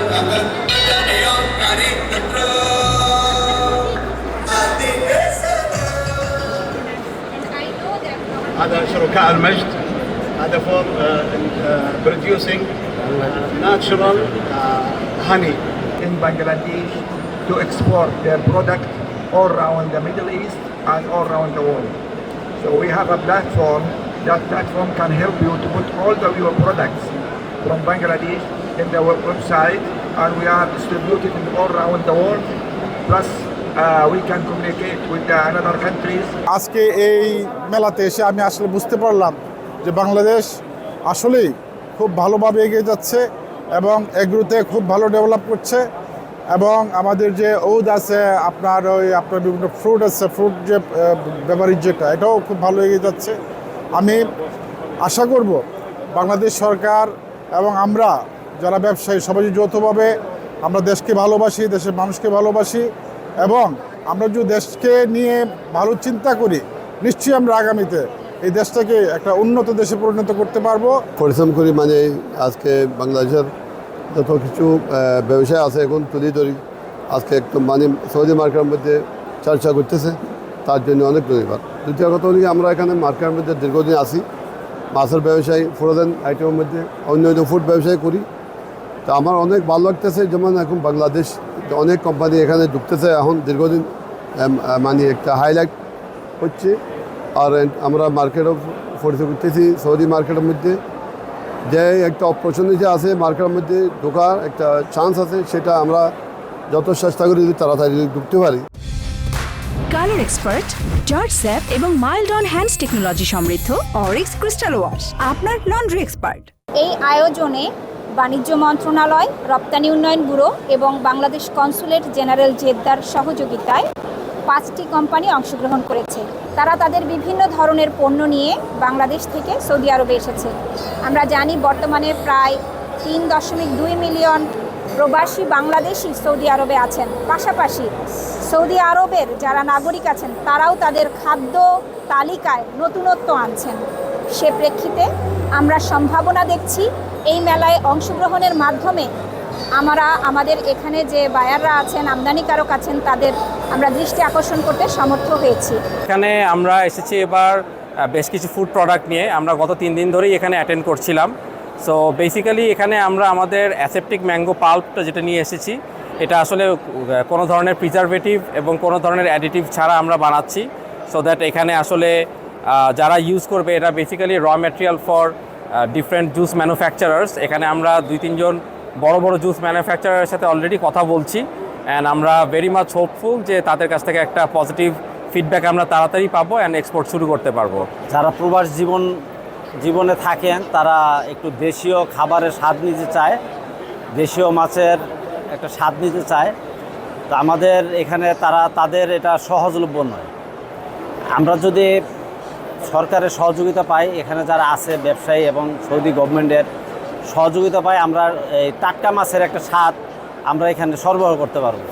هذا شركاء المجد هذا for producing natural honey in Bangladesh to export their product all around the Middle East and all around the world. So we have a platform. That platform can help you to put all of your products from Bangladesh in the website, and we are distributed all around the world. Plus, we can communicate with the another countries. আজকে এই মেলাতে এসে আমি আসলে বুঝতে পারলাম যে বাংলাদেশ আসলেই খুব ভালোভাবে এগিয়ে যাচ্ছে এবং এগ্রোতে খুব ভালো ডেভেলপ করছে এবং আমাদের যে ঔদ আছে আপনার বিভিন্ন ফ্রুট আছে, ফ্রুট যে বেভারেজ যেটা এটাও খুব ভালো এগিয়ে যাচ্ছে। আমি আশা করব বাংলাদেশ সরকার এবং আমরা যারা ব্যবসায়ী সবাই যৌথভাবে আমরা দেশকে ভালোবাসি, দেশের মানুষকে ভালোবাসি এবং আমরা যদি দেশকে নিয়ে ভালো চিন্তা করি নিশ্চয়ই আমরা আগামীতে এই দেশটাকে একটা উন্নত দেশে পরিণত করতে পারবো। পরিশ্রম করি মানে আজকে বাংলাদেশের যত কিছু ব্যবসায় আছে এখন তুলি ধরি আজকে একটু মানে সৌদি মার্কেটের মধ্যে চর্চা করতেছে, তার জন্য অনেক ধন্যবাদ। দ্বিতীয় কথা হল আমরা এখানে মার্কেটের মধ্যে দীর্ঘদিন আসি, মাছের ব্যবসায়ী, ফ্রোজেন আইটেমের মধ্যে অন্য অন্য ফুড ব্যবসায়ী করি। তো আমার অনেক ভালো লাগতেছে, যেমন এখন বাংলাদেশ অনেক কোম্পানি এখানে ঢুকতেছে, এখন দীর্ঘদিন মানে একটা হাইলাইট হচ্ছে। আর আমরা মার্কেটও পরিচয় করতেছি সৌদি মার্কেটের মধ্যে যে একটা অপরচুনিটি আছে মার্কেটের মধ্যে ঢোকার একটা চান্স আছে, সেটা আমরা যত চেষ্টা করি যদি তাড়াতাড়ি ঢুকতে পারি। কালার এক্সপার্ট, জর্জ স্যাপ এবং মাইল্ড অন হ্যান্ডস টেকনোলজি সমৃদ্ধ অরিক্স ক্রিস্টাল ওয়াশ আপনার লন্ড্রি এক্সপার্ট। এই আয়োজনে বাণিজ্য মন্ত্রণালয়, রপ্তানি উন্নয়ন ব্যুরো এবং বাংলাদেশ কনসুলেট জেনারেল জেদ্দার সহযোগিতায় 5টি কোম্পানি অংশগ্রহণ করেছে। তারা তাদের বিভিন্ন ধরনের পণ্য নিয়ে বাংলাদেশ থেকে সৌদি আরবে এসেছে। আমরা জানি বর্তমানে প্রায় 3.2 মিলিয়ন প্রবাসী বাংলাদেশি সৌদি আরবে আছেন। পাশাপাশি সৌদি আরবের যারা নাগরিক আছেন তারাও তাদের খাদ্য তালিকায় নতুনত্ব আনছেন। সে প্রেক্ষিতে আমরা সম্ভাবনা দেখছি এই মেলায় অংশগ্রহণের মাধ্যমে আমরা আমাদের এখানে যে বায়াররা আছেন, আমদানিকারক আছেন, তাদের আমরা দৃষ্টি আকর্ষণ করতে সমর্থ হয়েছি। এখানে আমরা এসেছি এবার বেশ কিছু ফুড প্রোডাক্ট নিয়ে। আমরা গত 3 দিন ধরেই এখানে অ্যাটেন্ড করছিলাম। সো বেসিক্যালি এখানে আমরা আমাদের অ্যাসেপ্টিক ম্যাঙ্গো পাল্পটা যেটা নিয়ে এসেছি, এটা আসলে কোনো ধরনের প্রিজারভেটিভ এবং কোনো ধরনের অ্যাডিটিভ ছাড়া আমরা বানাচ্ছি। সো দ্যাট এখানে আসলে যারা ইউজ করবে এটা বেসিক্যালি র material for different juice manufacturers. এখানে আমরা 2-3 জন বড় বড় জুস ম্যানুফ্যাকচারারের সাথে অলরেডি কথা বলছি অ্যান্ড আমরা ভেরি মাচ হোপফুল যে তাদের কাছ থেকে একটা পজিটিভ ফিডব্যাক আমরা তাড়াতাড়ি পাবো অ্যান্ড এক্সপোর্ট শুরু করতে পারবো। যারা প্রবাস জীবনে থাকেন তারা একটু দেশীয় খাবারের স্বাদ নিতে চায়, দেশীয় মাছের একটা স্বাদ নিতে চায়। তো আমাদের এখানে তাদের এটা সহজলভ্য নয়। আমরা যদি সরকারের সহযোগিতা পাই, এখানে যারা আছে ব্যবসায়ী এবং সৌদি গভর্নমেন্টের সহযোগিতা পাই, আমরা এই টাটকা মাছের একটা স্বাদ আমরা এখানে সরবরাহ করতে পারবো।